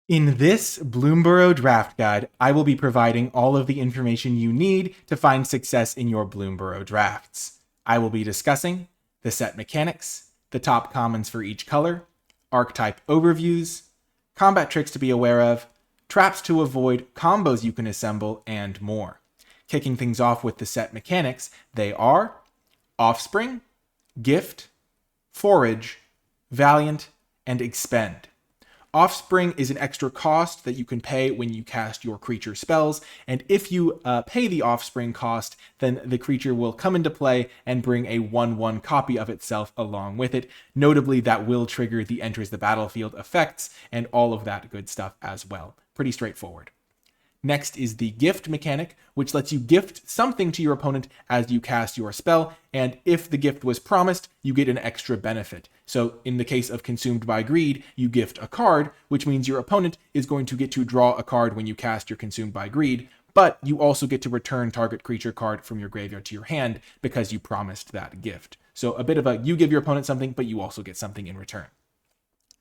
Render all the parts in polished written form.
In this Bloomborough Draft Guide, I will be providing all of the information you need to find success in your Bloomborough drafts. I will be discussing the set mechanics, the top commons for each color, archetype overviews, combat tricks to be aware of, traps to avoid, combos you can assemble, and more. Kicking things off with the set mechanics, they are Offspring, Gift, Forage, Valiant, and Expend. Offspring is an extra cost that you can pay when you cast your creature spells, and if you pay the Offspring cost, then the creature will come into play and bring a 1/1 copy of itself along with it. Notably, that will trigger the enters the battlefield effects and all of that good stuff as well. Pretty straightforward. Next is the gift mechanic, which lets you gift something to your opponent as you cast your spell, and if the gift was promised, you get an extra benefit. So in the case of Consumed by Greed, you gift a card, which means your opponent is going to get to draw a card when you cast your Consumed by Greed, but you also get to return target creature card from your graveyard to your hand because you promised that gift. So a bit of a, you give your opponent something, but you also get something in return.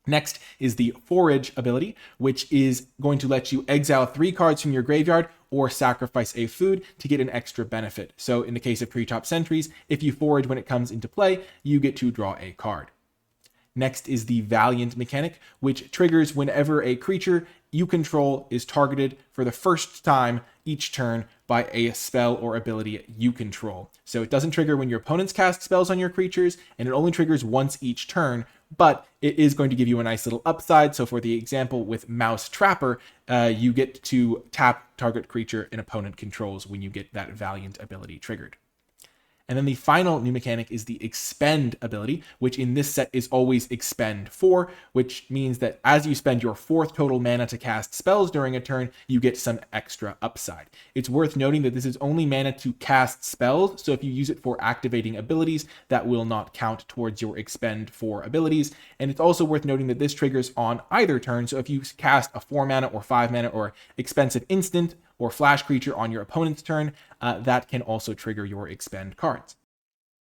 Next is the Forage ability, which is going to let you exile 3 cards from your graveyard or sacrifice a food to get an extra benefit. So in the case of Treetop Sentries, if you forage when it comes into play, you get to draw a card. Next is the Valiant mechanic, which triggers whenever a creature you control is targeted for the first time each turn by a spell or ability you control. So it doesn't trigger when your opponents cast spells on your creatures, and it only triggers once each turn, but it is going to give you a nice little upside. So for the example with Mouse Trapper, you get to tap target creature an opponent controls when you get that Valiant ability triggered. And then the final new mechanic is the Expend ability, which in this set is always Expend 4, which means that as you spend your 4th total mana to cast spells during a turn, you get some extra upside. It's worth noting that this is only mana to cast spells, so if you use it for activating abilities, that will not count towards your Expend 4 abilities. And it's also worth noting that this triggers on either turn, so if you cast a 4 mana or 5 mana or expensive instant, or flash creature on your opponent's turn, that can also trigger your expend cards.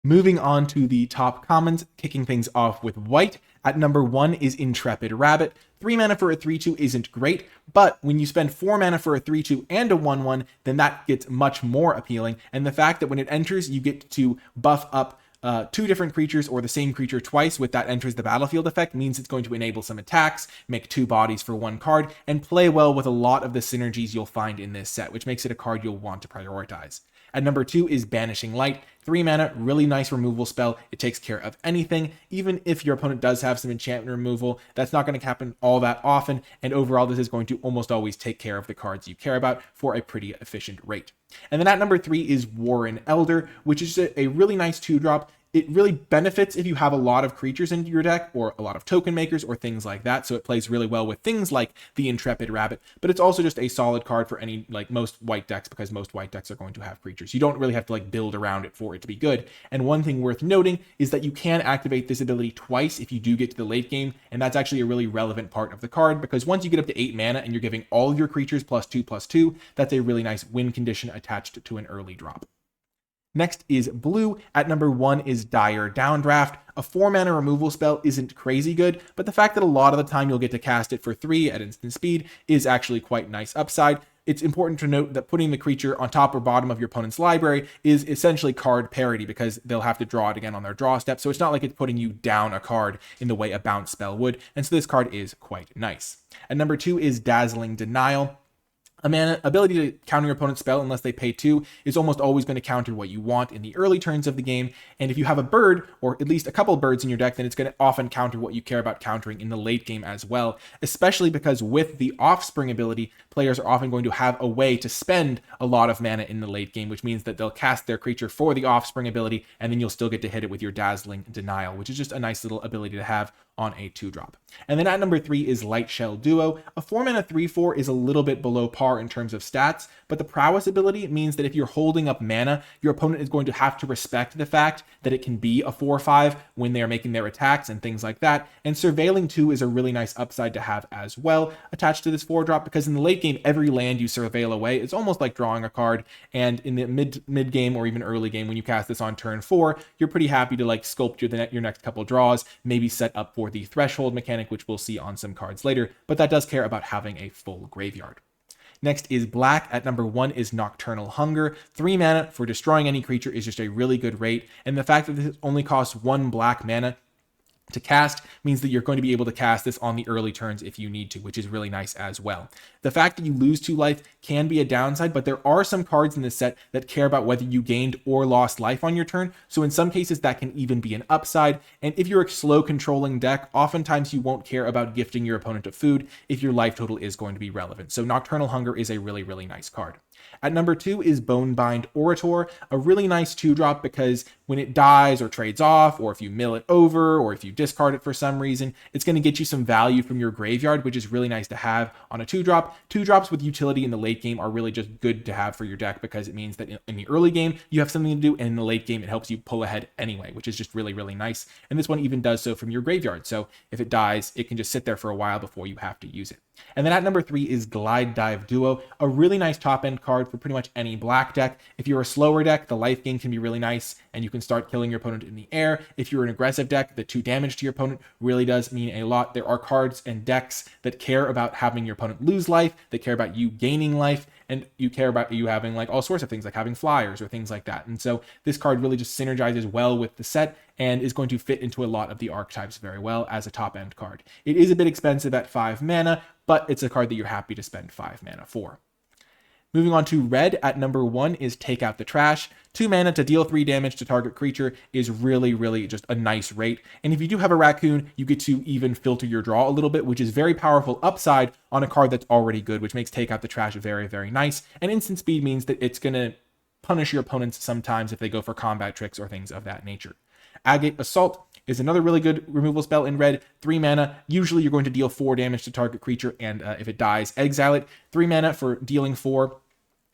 Moving on to the top commons, kicking things off with white. At number 1 is Intrepid Rabbit. 3 mana for a 3/2 isn't great, but when you spend 4 mana for a 3/2 and a 1/1, then that gets much more appealing. And the fact that when it enters, you get to buff up 2 different creatures or the same creature twice with that enters the battlefield effect means it's going to enable some attacks, make 2 bodies for 1 card, and play well with a lot of the synergies you'll find in this set, which makes it a card you'll want to prioritize. At number 2 is Banishing Light. 3 mana, really nice removal spell. It takes care of anything. Even if your opponent does have some enchantment removal, that's not going to happen all that often, and overall this is going to almost always take care of the cards you care about for a pretty efficient rate. And then at number 3 is Warren Elder, which is a really nice 2-drop. It really benefits if you have a lot of creatures in your deck or a lot of token makers or things like that. So it plays really well with things like the Intrepid Rabbit, but it's also just a solid card for any, like most white decks, because most white decks are going to have creatures. You don't really have to like build around it for it to be good. And one thing worth noting is that you can activate this ability twice if you do get to the late game. And that's actually a really relevant part of the card, because once you get up to 8 mana and you're giving all your creatures +2/+2, that's a really nice win condition attached to an early drop. Next is blue. At number 1 is Dire Downdraft. A 4 mana removal spell isn't crazy good, but the fact that a lot of the time you'll get to cast it for 3 at instant speed is actually quite nice upside. It's important to note that putting the creature on top or bottom of your opponent's library is essentially card parity, because they'll have to draw it again on their draw step, so it's not like it's putting you down a card in the way a bounce spell would, and so this card is quite nice. At number 2 is Dazzling Denial. A mana ability to counter your opponent's spell unless they pay 2 is almost always going to counter what you want in the early turns of the game, and if you have a bird, or at least a couple birds in your deck, then it's going to often counter what you care about countering in the late game as well, especially because with the Offspring ability, players are often going to have a way to spend a lot of mana in the late game, which means that they'll cast their creature for the Offspring ability, and then you'll still get to hit it with your Dazzling Denial, which is just a nice little ability to have on a 2-drop. And then at number 3 is Lightshell Duo. A 4 mana 3/4 is a little bit below par in terms of stats, but the prowess ability means that if you're holding up mana, your opponent is going to have to respect the fact that it can be a 4/5 when they're making their attacks and things like that. And Surveilling 2 is a really nice upside to have as well attached to this 4-drop, because in the late game game, every land you surveil away, it's almost like drawing a card. And in the mid game or even early game, when you cast this on turn 4, you're pretty happy to like sculpt your next couple draws, maybe set up for the threshold mechanic, which we'll see on some cards later, but that does care about having a full graveyard. Next is black. At number 1 is Nocturnal Hunger. 3 mana for destroying any creature is just a really good rate, and the fact that this only costs 1 black mana to cast means that you're going to be able to cast this on the early turns if you need to, which is really nice as well. The fact that you lose 2 life can be a downside, but there are some cards in this set that care about whether you gained or lost life on your turn, so in some cases that can even be an upside. And if you're a slow controlling deck, oftentimes you won't care about gifting your opponent a food if your life total is going to be relevant. So Nocturnal Hunger is a really, really nice card. At number 2 is Bonebind Orator, a really nice 2-drop because when it dies or trades off, or if you mill it over, or if you discard it for some reason, it's going to get you some value from your graveyard, which is really nice to have on a 2-drop. 2-drops with utility in the late game are really just good to have for your deck because it means that in the early game, you have something to do, and in the late game, it helps you pull ahead anyway, which is just really, really nice. And this one even does so from your graveyard. So if it dies, it can just sit there for a while before you have to use it. And then at number 3 is Glide Dive Duo, a really nice top-end card for pretty much any black deck. If you're a slower deck, the life gain can be really nice, and you can start killing your opponent in the air. If you're an aggressive deck, the 2 damage to your opponent really does mean a lot. There are cards and decks that care about having your opponent lose life, that care about you gaining life, and you care about you having like all sorts of things, like having flyers or things like that. And so this card really just synergizes well with the set and is going to fit into a lot of the archetypes very well as a top-end card. It is a bit expensive at 5 mana, but it's a card that you're happy to spend 5 mana for. Moving on to red, at number 1 is Take Out the Trash. 2 mana to deal 3 damage to target creature is really, really just a nice rate. And if you do have a raccoon, you get to even filter your draw a little bit, which is very powerful upside on a card that's already good, which makes Take Out the Trash very, very nice. And instant speed means that it's going to punish your opponents sometimes if they go for combat tricks or things of that nature. Agate Assault is another really good removal spell in red. 3 mana. Usually you're going to deal 4 damage to target creature, and if it dies, exile it. 3 mana for dealing 4,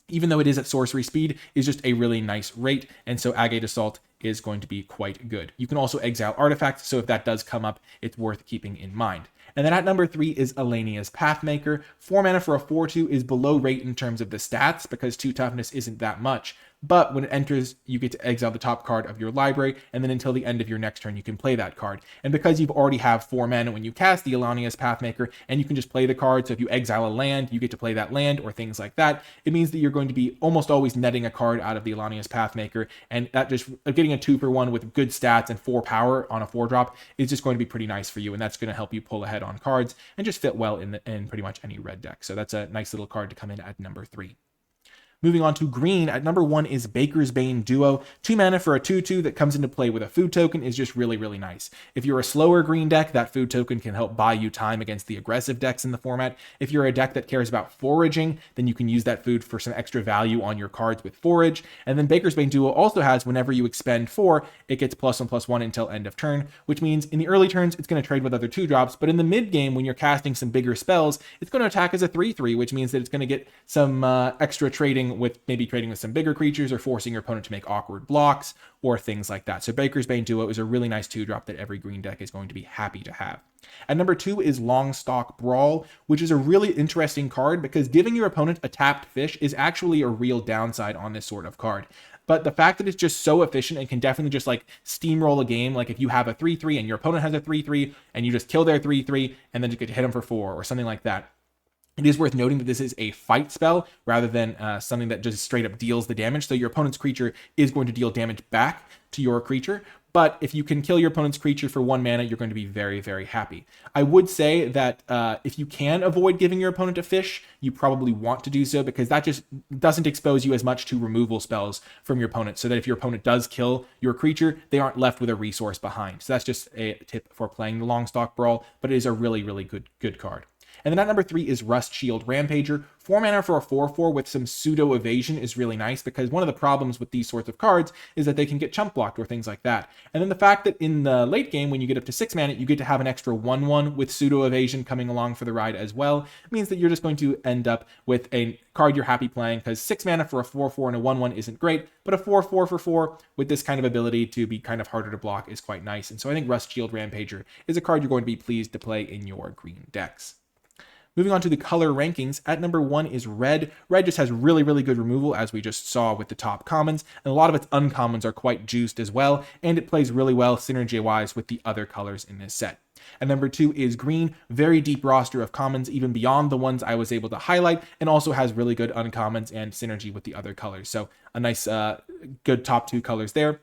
even though it is at sorcery speed, is just a really nice rate, and so Agate Assault is going to be quite good. You can also exile artifacts, so if that does come up, it's worth keeping in mind. And then at number 3 is Elenia's Pathmaker. 4 mana for a 4/2 is below rate in terms of the stats because 2 toughness isn't that much. But when it enters, you get to exile the top card of your library, and then until the end of your next turn, you can play that card. And because you've already have 4 mana when you cast the Elenia's Pathmaker, and you can just play the card, so if you exile a land, you get to play that land, or things like that, it means that you're going to be almost always netting a card out of the Elenia's Pathmaker, and that just getting a 2-for-1 with good stats and 4 power on a 4-drop is just going to be pretty nice for you, and that's going to help you pull ahead on cards and just fit well in pretty much any red deck. So that's a nice little card to come in at number 3. Moving on to green, at number 1 is Baker's Bane Duo. 2 mana for a 2/2 that comes into play with a food token is just really, really nice. If you're a slower green deck, that food token can help buy you time against the aggressive decks in the format. If you're a deck that cares about foraging, then you can use that food for some extra value on your cards with forage. And then Baker's Bane Duo also has, whenever you expend 4, it gets +1/+1 until end of turn, which means in the early turns, it's going to trade with other 2-drops, but in the mid game, when you're casting some bigger spells, it's going to attack as a 3/3, which means that it's going to get some extra trading with maybe trading with some bigger creatures or forcing your opponent to make awkward blocks or things like that. So Baker's Bane Duo is a really nice 2-drop that every green deck is going to be happy to have. At number 2 is Longstalk Brawl, which is a really interesting card because giving your opponent a tapped fish is actually a real downside on this sort of card. But the fact that it's just so efficient and can definitely just like steamroll a game, like if you have a 3/3 and your opponent has a 3/3 and you just kill their 3/3 and then you get to hit them for 4 or something like that. It is worth noting that this is a fight spell rather than something that just straight up deals the damage. So your opponent's creature is going to deal damage back to your creature. But if you can kill your opponent's creature for 1 mana, you're going to be very, very happy. I would say that if you can avoid giving your opponent a fish, you probably want to do so because that just doesn't expose you as much to removal spells from your opponent. So that if your opponent does kill your creature, they aren't left with a resource behind. So that's just a tip for playing the Longstalk Brawl, but it is a really, really good card. And then at number 3 is Rustshield Rampager. 4 mana for a 4/4 with some pseudo evasion is really nice because one of the problems with these sorts of cards is that they can get chump blocked or things like that. And then the fact that in the late game, when you get up to 6 mana, you get to have an extra 1/1 with pseudo evasion coming along for the ride as well. It means that you're just going to end up with a card you're happy playing because 6 mana for a 4/4 and a 1/1 isn't great, but a 4/4 for 4 with this kind of ability to be kind of harder to block is quite nice. And so I think Rustshield Rampager is a card you're going to be pleased to play in your green decks. Moving on to the color rankings, at number 1 is red. Red just has really, really good removal, as we just saw with the top commons, and a lot of its uncommons are quite juiced as well, and it plays really well synergy-wise with the other colors in this set. And number 2 is green, very deep roster of commons, even beyond the ones I was able to highlight, and also has really good uncommons and synergy with the other colors. So a nice, good top 2 colors there.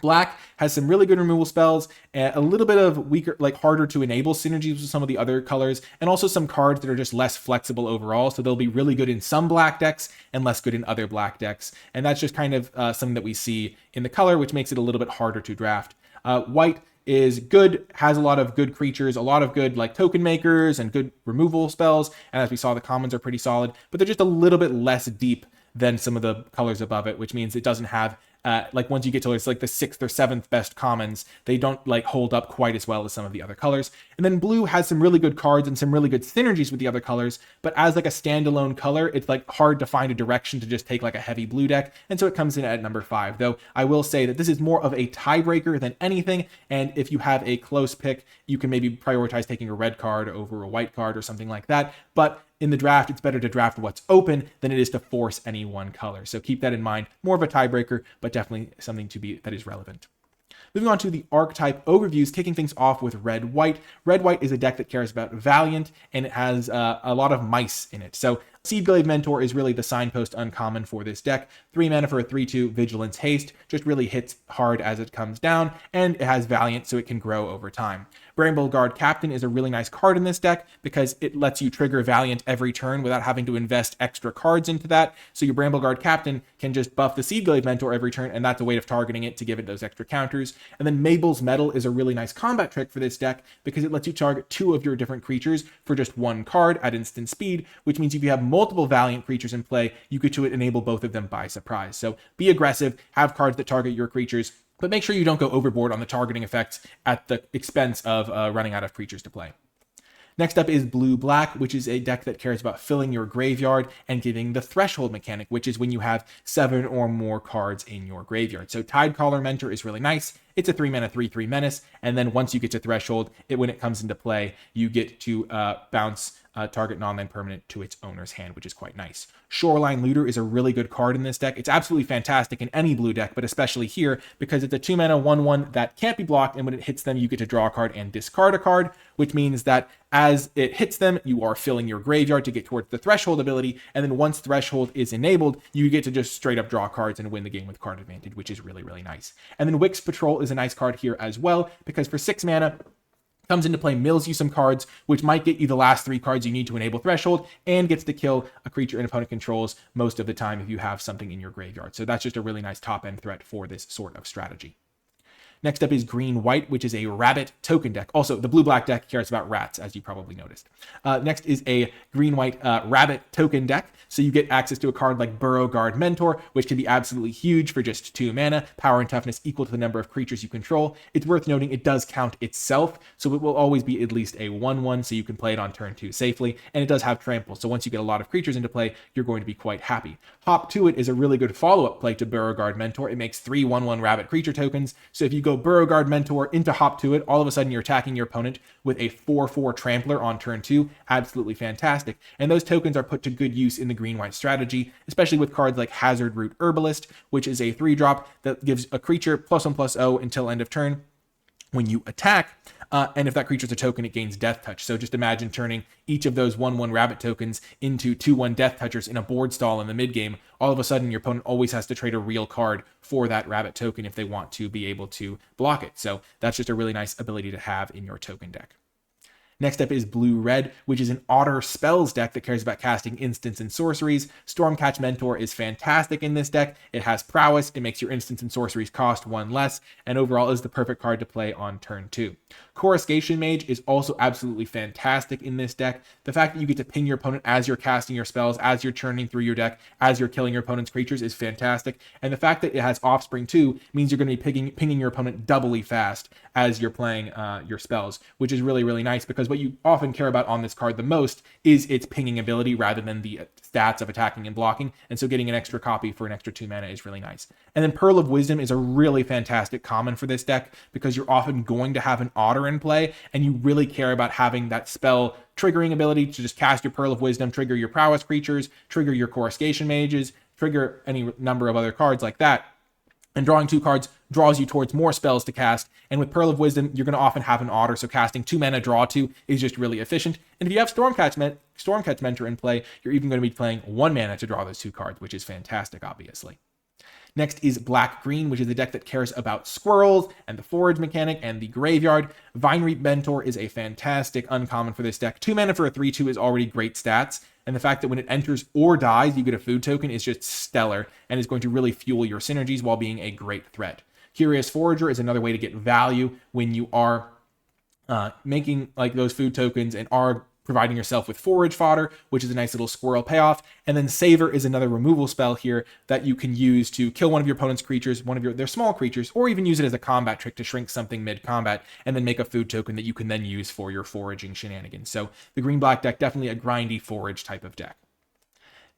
Black has some really good removal spells, a little bit of weaker, like harder to enable synergies with some of the other colors, and also some cards that are just less flexible overall. So they'll be really good in some black decks and less good in other black decks. And that's just kind of something that we see in the color, which makes it a little bit harder to draft. White is good, has a lot of good creatures, a lot of good like token makers and good removal spells. And as we saw, the commons are pretty solid, but they're just a little bit less deep than some of the colors above it, which means it doesn't have like once you get to it's like the 6th or 7th best commons, they don't like hold up quite as well as some of the other colors. And then blue has some really good cards and some really good synergies with the other colors, but as like a standalone color, it's like hard to find a direction to just take like a heavy blue deck, and so it comes in at number 5. Though I will say that this is more of a tiebreaker than anything, and if you have a close pick, you can maybe prioritize taking a red card over a white card or something like that. But in the draft, it's better to draft what's open than it is to force any one color. So keep that in mind. More of a tiebreaker, but definitely something to be that is relevant. Moving on to the archetype overviews, kicking things off with Red-White. Red-White is a deck that cares about Valiant, and it has a lot of mice in it. So Seedglaive Mentor is really the signpost uncommon for this deck. 3 mana for a 3/2 Vigilance Haste, just really hits hard as it comes down, and it has Valiant, so it can grow over time. Bramble Guard Captain is a really nice card in this deck because it lets you trigger Valiant every turn without having to invest extra cards into that. So your Bramble Guard Captain can just buff the Seedglaive Mentor every turn, and that's a way of targeting it to give it those extra counters. And then Mabel's Medal is a really nice combat trick for this deck because it lets you target 2 of your different creatures for just 1 card at instant speed, which means if you have multiple Valiant creatures in play, you get to enable both of them by surprise. So be aggressive, have cards that target your creatures, but make sure you don't go overboard on the targeting effects at the expense of running out of creatures to play. Next up is Blue-Black, which is a deck that cares about filling your graveyard and giving the Threshold mechanic, which is when you have 7 or more cards in your graveyard. So Tidecaller Mentor is really nice. It's a 3 mana 3/3 menace, and then once you get to Threshold, when it comes into play, you get to bounce target non-land permanent to its owner's hand, which is quite nice. Shoreline Looter is a really good card in this deck. It's absolutely fantastic in any blue deck, but especially here because it's a 2 mana 1/1 that can't be blocked, and when it hits them, you get to draw a card and discard a card, which means that as it hits them, you are filling your graveyard to get towards the Threshold ability, and then once Threshold is enabled, you get to just straight up draw cards and win the game with card advantage, which is really, really nice. And then Wix Patrol is a nice card here as well because for 6 mana, comes into play, mills you some cards, which might get you the last 3 cards you need to enable Threshold, and gets to kill a creature an opponent controls most of the time if you have something in your graveyard. So that's just a really nice top-end threat for this sort of strategy. Next up is Green-White, which is a rabbit token deck. Also, the Blue-Black deck cares about rats, as you probably noticed. Next is a Green-White rabbit token deck. So you get access to a card like Burrow Guard Mentor, which can be absolutely huge for just 2 mana, power and toughness equal to the number of creatures you control. It's worth noting it does count itself, so it will always be at least a 1/1, so you can play it on turn 2 safely, and it does have trample, so once you get a lot of creatures into play, you're going to be quite happy. Hop to It is a really good follow-up play to Burrow Guard Mentor. It makes 3 1/1 rabbit creature tokens, so if you go Burrow Guard Mentor into Hop to It, all of a sudden you're attacking your opponent with a 4/4 Trampler on turn 2. Absolutely fantastic. And those tokens are put to good use in the green-white strategy, especially with cards like Hazard Root Herbalist, which is a 3-drop that gives a creature +1/+0 until end of turn when you attack. And if that creature's a token, it gains Death Touch. So just imagine turning each of those 1/1 rabbit tokens into 2/1 Death Touchers in a board stall in the mid game. All of a sudden, your opponent always has to trade a real card for that rabbit token if they want to be able to block it. So that's just a really nice ability to have in your token deck. Next up is Blue-Red, which is an Otter Spells deck that cares about casting instants and sorceries. Stormcatch Mentor is fantastic in this deck. It has prowess, it makes your instants and sorceries cost 1 less, and overall is the perfect card to play on turn 2. Coruscation Mage is also absolutely fantastic in this deck. The fact that you get to ping your opponent as you're casting your spells, as you're churning through your deck, as you're killing your opponent's creatures is fantastic. And the fact that it has Offspring too means you're going to be pinging your opponent doubly fast as you're playing your spells, which is really, really nice because because what you often care about on this card the most is its pinging ability rather than the stats of attacking and blocking. And so getting an extra copy for an extra 2 mana is really nice. And then Pearl of Wisdom is a really fantastic common for this deck because you're often going to have an Otter in play, and you really care about having that spell triggering ability to just cast your Pearl of Wisdom, trigger your prowess creatures, trigger your Coruscation mages, trigger any number of other cards like that. And drawing 2 cards draws you towards more spells to cast. And with Pearl of Wisdom, you're going to often have an Otter, so casting 2 mana, draw 2 is just really efficient. And if you have Stormcat's Mentor in play, you're even going to be playing 1 mana to draw those 2 cards, which is fantastic, obviously. Next is Black-Green, which is a deck that cares about squirrels and the forage mechanic and the graveyard. Vinereap Mentor is a fantastic uncommon for this deck. 2 mana for a 3/2 is already great stats. And the fact that when it enters or dies, you get a food token is just stellar and is going to really fuel your synergies while being a great threat. Curious Forager is another way to get value when you are making like those food tokens and are providing yourself with forage fodder, which is a nice little squirrel payoff. And then Savor is another removal spell here that you can use to kill one of your opponent's creatures, their small creatures, or even use it as a combat trick to shrink something mid-combat and then make a food token that you can then use for your foraging shenanigans. So the green-black deck, definitely a grindy forage type of deck.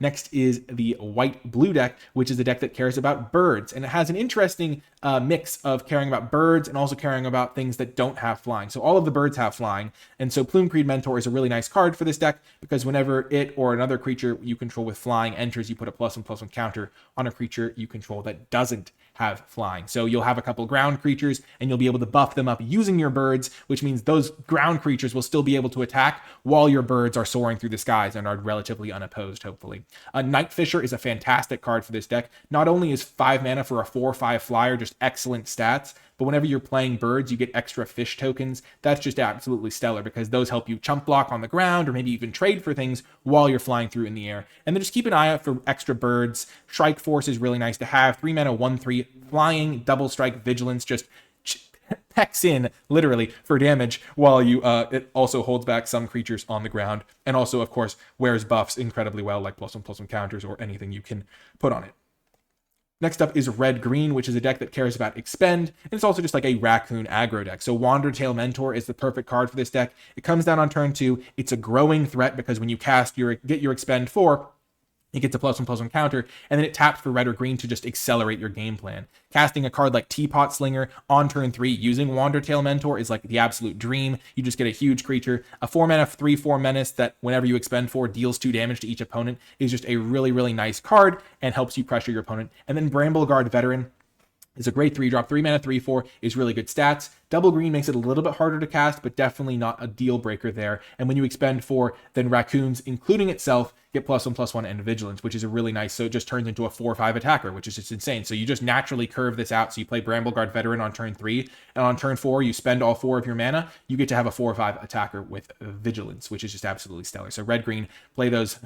Next is the white-blue deck, which is a deck that cares about birds. And it has an interesting mix of caring about birds and also caring about things that don't have flying. So all of the birds have flying. And so Plume-Creed Mentor is a really nice card for this deck because whenever it or another creature you control with flying enters, you put a +1/+1 counter on a creature you control that doesn't have flying. So you'll have a couple ground creatures and you'll be able to buff them up using your birds, which means those ground creatures will still be able to attack while your birds are soaring through the skies and are relatively unopposed, hopefully. Night Fisher is a fantastic card for this deck. Not only is 5 mana for a 4/5 flyer just excellent stats, but whenever you're playing birds, you get extra fish tokens. That's just absolutely stellar because those help you chump block on the ground or maybe even trade for things while you're flying through in the air. And then just keep an eye out for extra birds. Strike Force is really nice to have. 3 mana, 1/3 flying, double strike, vigilance, just pecks in literally for damage while you it also holds back some creatures on the ground, and also of course wears buffs incredibly well like +1/+1 counters or anything you can put on it. Next up is Red-Green, which is a deck that cares about expend, and it's also just like a raccoon aggro deck. So Wandertail Mentor is the perfect card for this deck. It comes down on turn 2. It's a growing threat because when you cast get your expend 4, it gets a +1/+1 counter, and then it taps for red or green to just accelerate your game plan. Casting a card like Teapot Slinger on turn 3 using Wandertail Mentor is like the absolute dream. You just get a huge creature. A 4 mana 3/4 menace that whenever you expend 4 deals 2 damage to each opponent is just a really, really nice card and helps you pressure your opponent. And then Brambleguard Veteran is a great 3-drop. 3 mana 3/4 is really good stats. Double green makes it a little bit harder to cast, but definitely not a deal breaker there. And when you expend 4, then raccoons, including itself, get +1/+1 and vigilance, which is a really nice. So it just turns into a 4/5 attacker, which is just insane. So you just naturally curve this out. So you play Brambleguard Veteran on turn 3, and on turn 4 you spend all 4 of your mana. You get to have a 4/5 attacker with vigilance, which is just absolutely stellar. So red green, play those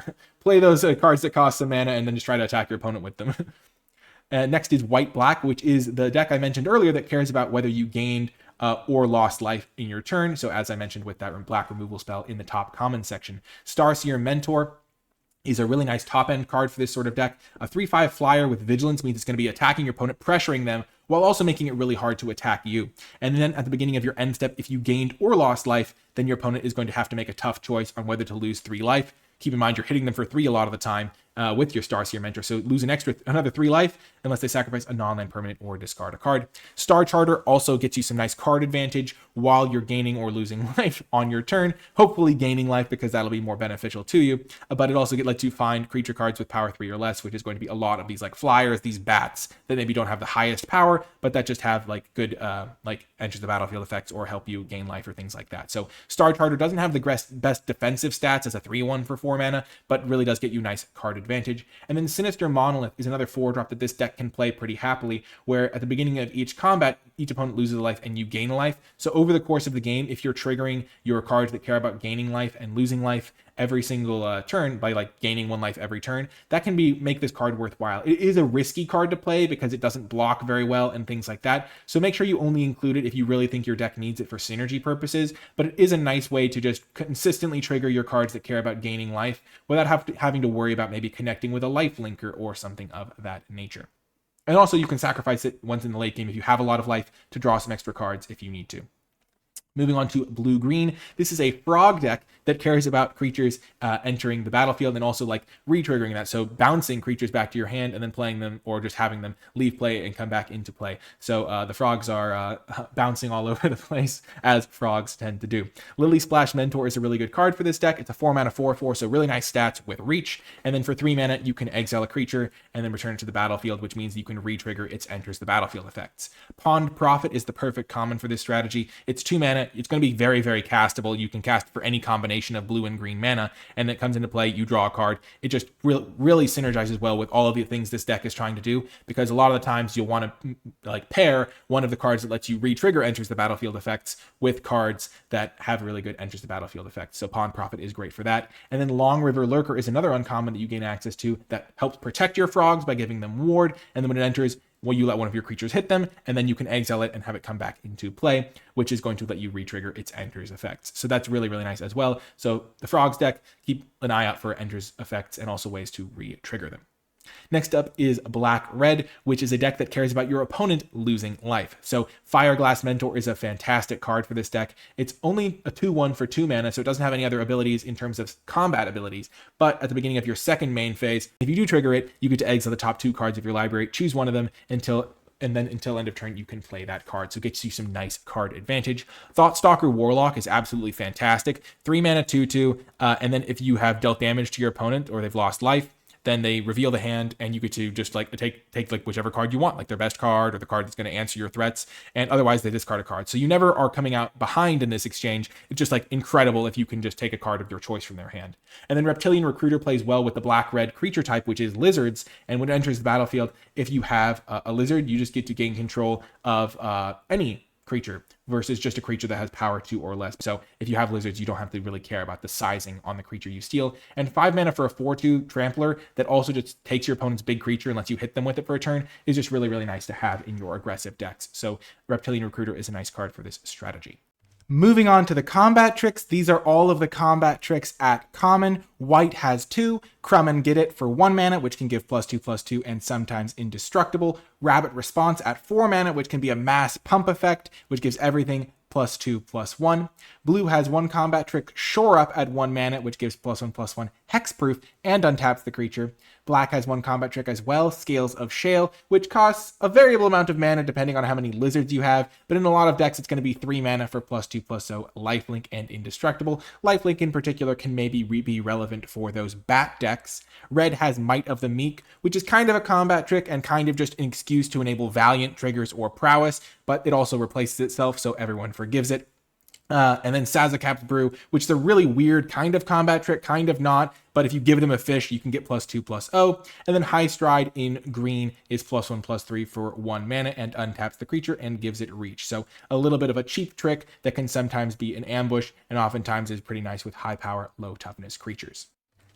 cards that cost some mana, and then just try to attack your opponent with them. Next is White-Black, which is the deck I mentioned earlier that cares about whether you gained or lost life in your turn. So as I mentioned with that black removal spell in the top common section. Starseer Mentor is a really nice top-end card for this sort of deck. A 3/5 flyer with vigilance means it's going to be attacking your opponent, pressuring them, while also making it really hard to attack you. And then at the beginning of your end step, if you gained or lost life, then your opponent is going to have to make a tough choice on whether to lose 3 life. Keep in mind, you're hitting them for 3 a lot of the time with your Starseer Mentor, so lose another 3 life unless they sacrifice a non-land permanent or discard a card. Star Charter also gets you some nice card advantage while you're gaining or losing life on your turn, hopefully gaining life because that'll be more beneficial to you. But it also lets you find creature cards with power 3 or less, which is going to be a lot of these like flyers, these bats that maybe don't have the highest power, but that just have like good like enters the battlefield effects or help you gain life or things like that. So Star Charter doesn't have the best defensive stats as a 3/1 for 4 mana, but really does get you nice card advantage. And then Sinister Monolith is another 4-drop that this deck can play pretty happily, where at the beginning of each combat, each opponent loses a life and you gain a life. So over the course of the game, if you're triggering your cards that care about gaining life and losing life every single turn by like gaining 1 life every turn, that can make this card worthwhile. It is a risky card to play because it doesn't block very well and things like that. So make sure you only include it if you really think your deck needs it for synergy purposes, but it is a nice way to just consistently trigger your cards that care about gaining life without having to worry about maybe connecting with a life linker or something of that nature. And also you can sacrifice it once in the late game if you have a lot of life to draw some extra cards if you need to. Moving on to blue-green, this is a frog deck that cares about creatures entering the battlefield and also like re-triggering that. So bouncing creatures back to your hand and then playing them, or just having them leave play and come back into play. So the frogs are bouncing all over the place, as frogs tend to do. Lily Splash Mentor is a really good card for this deck. It's a 4 mana 4/4, so really nice stats with reach. And then for 3 mana, you can exile a creature and then return it to the battlefield, which means you can re-trigger its enters the battlefield effects. Pond Prophet is the perfect common for this strategy. It's 2 mana. It's going to be very, very castable. You can cast for any combination of blue and green mana, and it comes into play, you draw a card. It just really synergizes well with all of the things this deck is trying to do, because a lot of the times you'll want to like pair one of the cards that lets you re-trigger enters the battlefield effects with cards that have really good enters the battlefield effects. So Pond Prophet is great for that. And then Long River Lurker is another uncommon that you gain access to that helps protect your frogs by giving them ward, and then when it enters, well, you let one of your creatures hit them, and then you can exile it and have it come back into play, which is going to let you re-trigger its enters effects. So that's really, really nice as well. So the frogs deck, keep an eye out for enters effects and also ways to re-trigger them. Next up is Black Red, which is a deck that cares about your opponent losing life. So Fireglass Mentor is a fantastic card for this deck. It's only a 2/1 for 2 mana, so it doesn't have any other abilities in terms of combat abilities. But at the beginning of your second main phase, if you do trigger it, you get to exile the top 2 cards of your library, choose one of them until end of turn you can play that card, so it gets you some nice card advantage. Thoughtstalker Warlock is absolutely fantastic. 3 mana 2/2, and then if you have dealt damage to your opponent or they've lost life, then they reveal the hand, and you get to just like take like whichever card you want, like their best card or the card that's going to answer your threats, and otherwise they discard a card. So you never are coming out behind in this exchange. It's just like incredible if you can just take a card of your choice from their hand. And then Reptilian Recruiter plays well with the black-red creature type, which is lizards, and when it enters the battlefield, if you have a lizard, you just get to gain control of any creature versus just a creature that has power 2 or less. So if you have lizards, you don't have to really care about the sizing on the creature you steal. And 5 mana for a 4/2 trampler that also just takes your opponent's big creature and lets you hit them with it for a turn is just really, really nice to have in your aggressive decks. So Reptilian Recruiter is a nice card for this strategy. Moving on to the combat tricks, these are all of the combat tricks at common. White has 2, Crumb and Get It for 1 mana, which can give +2/+2 and sometimes indestructible. Rabbit Response at 4 mana, which can be a mass pump effect, which gives everything +2/+1. Blue has 1 combat trick, Shore Up at 1 mana, which gives +1/+1 hexproof and untaps the creature. Black has 1 combat trick as well, Scales of Shale, which costs a variable amount of mana depending on how many lizards you have, but in a lot of decks it's going to be 3 mana for +2/+0, lifelink and indestructible. Lifelink in particular can maybe be relevant for those bat decks. Red has Might of the Meek, which is kind of a combat trick and kind of just an excuse to enable Valiant triggers or prowess, but it also replaces itself, so everyone forgives it. And then Sazakap's Brew, which is a really weird kind of combat trick, kind of not, but if you give them a fish, you can get +2/+0. And then High Stride in green is +1/+3 for 1 mana and untaps the creature and gives it reach. So a little bit of a cheap trick that can sometimes be an ambush and oftentimes is pretty nice with high power, low toughness creatures.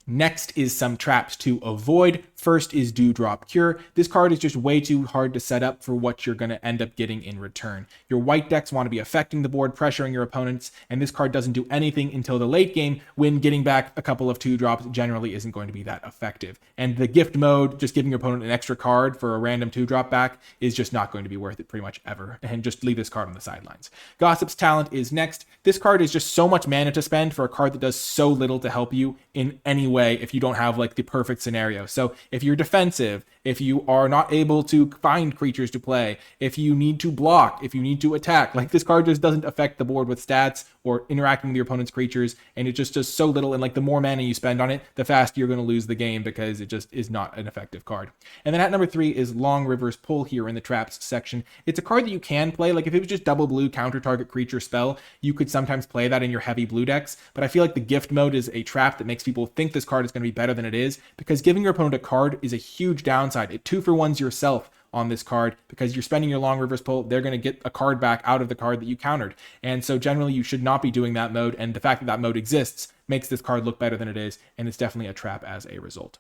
Next is some traps to avoid. First is Dewdrop Cure. This card is just way too hard to set up for what you're going to end up getting in return. Your white decks want to be affecting the board, pressuring your opponents, and this card doesn't do anything until the late game when getting back a couple of 2-drops generally isn't going to be that effective. And the gift mode, just giving your opponent an extra card for a random 2-drop back, is just not going to be worth it pretty much ever. And just leave this card on the sidelines. Gossip's Talent is next. This card is just so much mana to spend for a card that does so little to help you in any way if you don't have like the perfect scenario. So if you're defensive, if you are not able to find creatures to play, if you need to block, if you need to attack, like this card just doesn't affect the board with stats or interacting with your opponent's creatures, and it just does so little, and like the more mana you spend on it, the faster you're going to lose the game because it just is not an effective card. And then at number 3 is Long River's Pull here in the traps section. It's a card that you can play, like if it was just double blue counter target creature spell, you could sometimes play that in your heavy blue decks, but I feel like the gift mode is a trap that makes people think this card is going to be better than it is, because giving your opponent a card is a huge downside. It 2-for-1s yourself on this card because you're spending your Long River's Pull, they're going to get a card back out of the card that you countered. And so generally you should not be doing that mode, and the fact that that mode exists makes this card look better than it is, and it's definitely a trap as a result.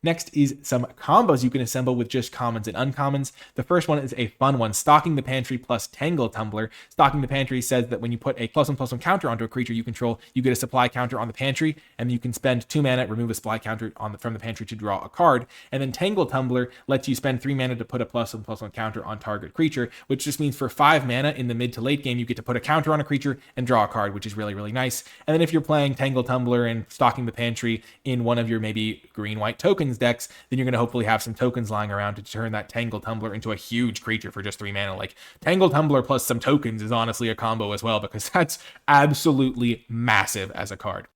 Next is some combos you can assemble with just commons and uncommons. The first one is a fun one, Stocking the Pantry plus Tangle Tumbler. Stocking the Pantry says that when you put a +1/+1 counter onto a creature you control, you get a supply counter on the pantry, and you can spend 2 mana, remove a supply counter from the pantry to draw a card. And then Tangle Tumbler lets you spend 3 mana to put a +1/+1 counter on target creature, which just means for 5 mana in the mid to late game, you get to put a counter on a creature and draw a card, which is really, really nice. And then if you're playing Tangle Tumbler and Stocking the Pantry in one of your maybe green-white tokens decks, then you're going to hopefully have some tokens lying around to turn that Tangle Tumbler into a huge creature for just 3 mana. Like, Tangle Tumbler plus some tokens is honestly a combo as well, because that's absolutely massive as a card.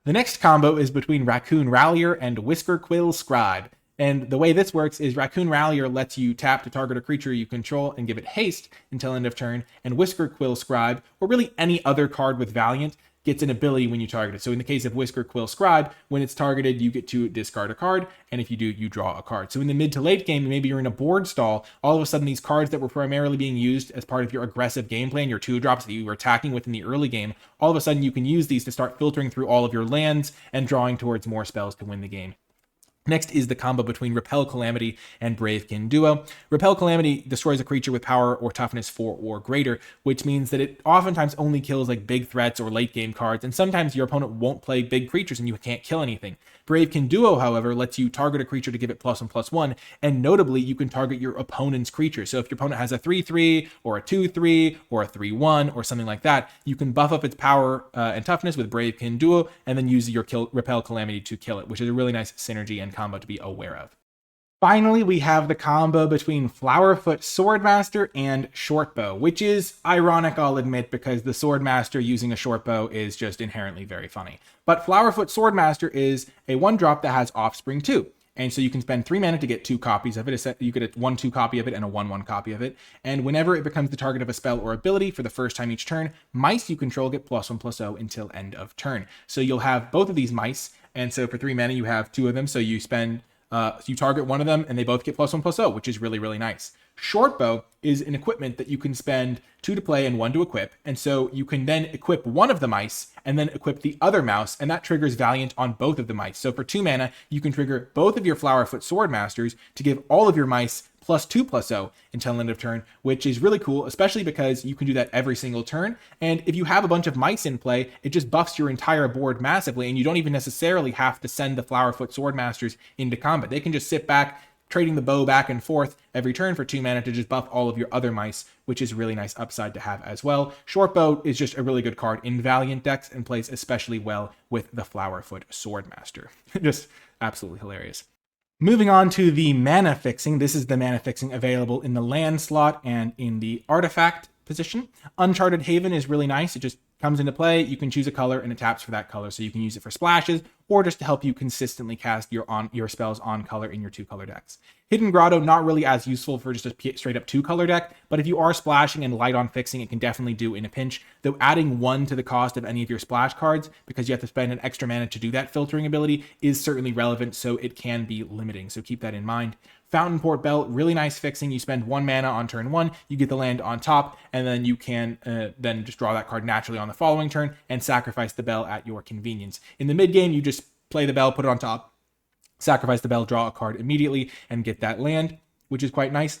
The next combo is between Raccoon Rallier and Whiskerquill Scribe. And the way this works is Raccoon Rallier lets you tap to target a creature you control and give it haste until end of turn, and Whiskerquill Scribe, or really any other card with Valiant, gets an ability when you target it. So in the case of Whiskerquill Scribe, when it's targeted, you get to discard a card, and if you do, you draw a card. So in the mid to late game, maybe you're in a board stall, all of a sudden these cards that were primarily being used as part of your aggressive game plan, your 2-drops that you were attacking with in the early game, all of a sudden you can use these to start filtering through all of your lands and drawing towards more spells to win the game. Next is the combo between Repel Calamity and Bravekin Duo. Repel Calamity destroys a creature with power or toughness 4 or greater, which means that it oftentimes only kills like big threats or late game cards, and sometimes your opponent won't play big creatures and you can't kill anything. Bravekin Duo, however, lets you target a creature to give it +1/+1, and notably, you can target your opponent's creature. So if your opponent has a 3/3 or a 2/3 or a 3/1 or something like that, you can buff up its power and toughness with Bravekin Duo, and then use your Repel Calamity to kill it, which is a really nice synergy and combo to be aware of. Finally, we have the combo between Flowerfoot Swordmaster and Shortbow, which is ironic, I'll admit, because the Swordmaster using a Shortbow is just inherently very funny. But Flowerfoot Swordmaster is a 1-drop that has Offspring 2. And so you can spend 3 mana to get 2 copies of it. You get a 1/2 copy of it and a 1/1 copy of it. And whenever it becomes the target of a spell or ability for the first time each turn, mice you control get +1/+0 until end of turn. So you'll have both of these mice. And so for 3 mana, you have 2 of them. So you target one of them and they both get +1/+0, which is really, really nice. Shortbow is an equipment that you can spend 2 to play and 1 to equip. And so you can then equip one of the mice and then equip the other mouse, and that triggers Valiant on both of the mice. So for 2 mana, you can trigger both of your Flowerfoot Swordmasters to give all of your mice +2/+0 until end of turn, which is really cool, especially because you can do that every single turn. And if you have a bunch of mice in play, it just buffs your entire board massively, and you don't even necessarily have to send the Flowerfoot Swordmasters into combat. They can just sit back, trading the bow back and forth every turn for 2 mana to just buff all of your other mice, which is a really nice upside to have as well. Shortbow is just a really good card in Valiant decks and plays especially well with the Flowerfoot Swordmaster. Just absolutely hilarious. Moving on to the mana fixing. This is the mana fixing available in the land slot and in the artifact position. Uncharted Haven is really nice. It just comes into play, you can choose a color and it taps for that color. So you can use it for splashes or just to help you consistently cast your spells on color in your 2-color decks. Hidden Grotto, not really as useful for just a straight up 2-color deck, but if you are splashing and light on fixing, it can definitely do in a pinch, though adding 1 to the cost of any of your splash cards, because you have to spend an extra mana to do that filtering ability, is certainly relevant, so it can be limiting, so keep that in mind. Fountainport Bell, really nice fixing. You spend 1 mana on turn 1, you get the land on top, and then you can then just draw that card naturally on the following turn and sacrifice the bell at your convenience. In the mid game, you just play the bell, put it on top, sacrifice the bell, draw a card immediately, and get that land, which is quite nice.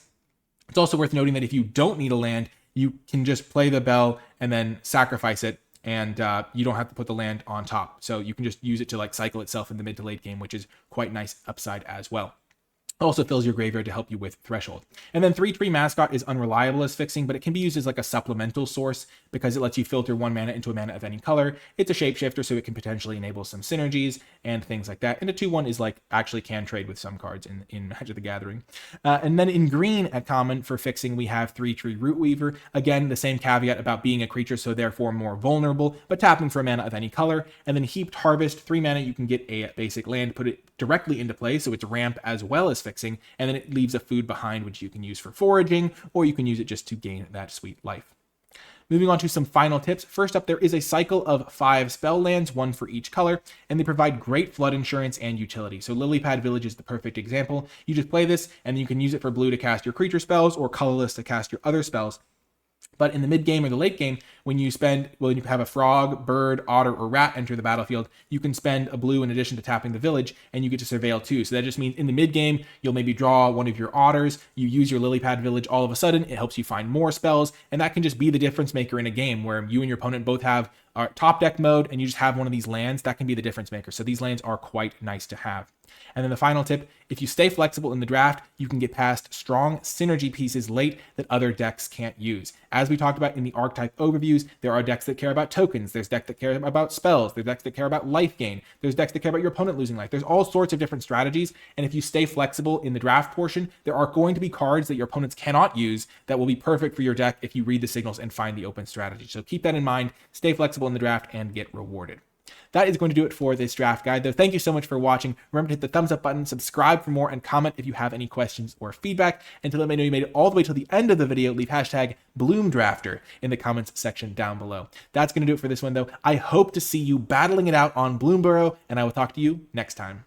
It's also worth noting that if you don't need a land, you can just play the bell and then sacrifice it, and you don't have to put the land on top. So you can just use it to like cycle itself in the mid to late game, which is quite nice upside as well. Also fills your graveyard to help you with Threshold. And then 3/3 Mascot is unreliable as fixing, but it can be used as like a supplemental source because it lets you filter 1 mana into a mana of any color. It's a shapeshifter, so it can potentially enable some synergies and things like that. And a 2/1 is like actually can trade with some cards in Magic the Gathering. And then in green at common for fixing, we have 3/3 Rootweaver. Again, the same caveat about being a creature, so therefore more vulnerable, but tapping for a mana of any color. And then Heaped Harvest, 3 mana, you can get a basic land, put it directly into play, so it's ramp as well as fixing, and then it leaves a food behind, which you can use for foraging, or you can use it just to gain that sweet life. Moving on to some final tips. First up, there is a cycle of 5 spell lands, 1 for each color, and they provide great flood insurance and utility. So Lilypad Village is the perfect example. You just play this, and you can use it for blue to cast your creature spells, or colorless to cast your other spells. But in the mid game or the late game, when you have a frog, bird, otter, or rat enter the battlefield, you can spend a blue in addition to tapping the village, and you get to surveil too. So that just means in the mid game, you'll maybe draw one of your otters, you use your lily pad village, all of a sudden it helps you find more spells, and that can just be the difference maker in a game where you and your opponent both have top deck mode, and you just have one of these lands. That can be the difference maker. So these lands are quite nice to have. And then the final tip, if you stay flexible in the draft, you can get past strong synergy pieces late that other decks can't use. As we talked about in the archetype overviews, there are decks that care about tokens, there's decks that care about spells, there's decks that care about life gain, there's decks that care about your opponent losing life. There's all sorts of different strategies, and if you stay flexible in the draft portion, there are going to be cards that your opponents cannot use that will be perfect for your deck if you read the signals and find the open strategy. So keep that in mind, stay flexible in the draft, and get rewarded. That is going to do it for this draft guide, though. Thank you so much for watching. Remember to hit the thumbs up button, subscribe for more, and comment if you have any questions or feedback. And to let me know you made it all the way till the end of the video, leave hashtag BloomDrafter in the comments section down below. That's going to do it for this one, though. I hope to see you battling it out on Bloomburrow, and I will talk to you next time.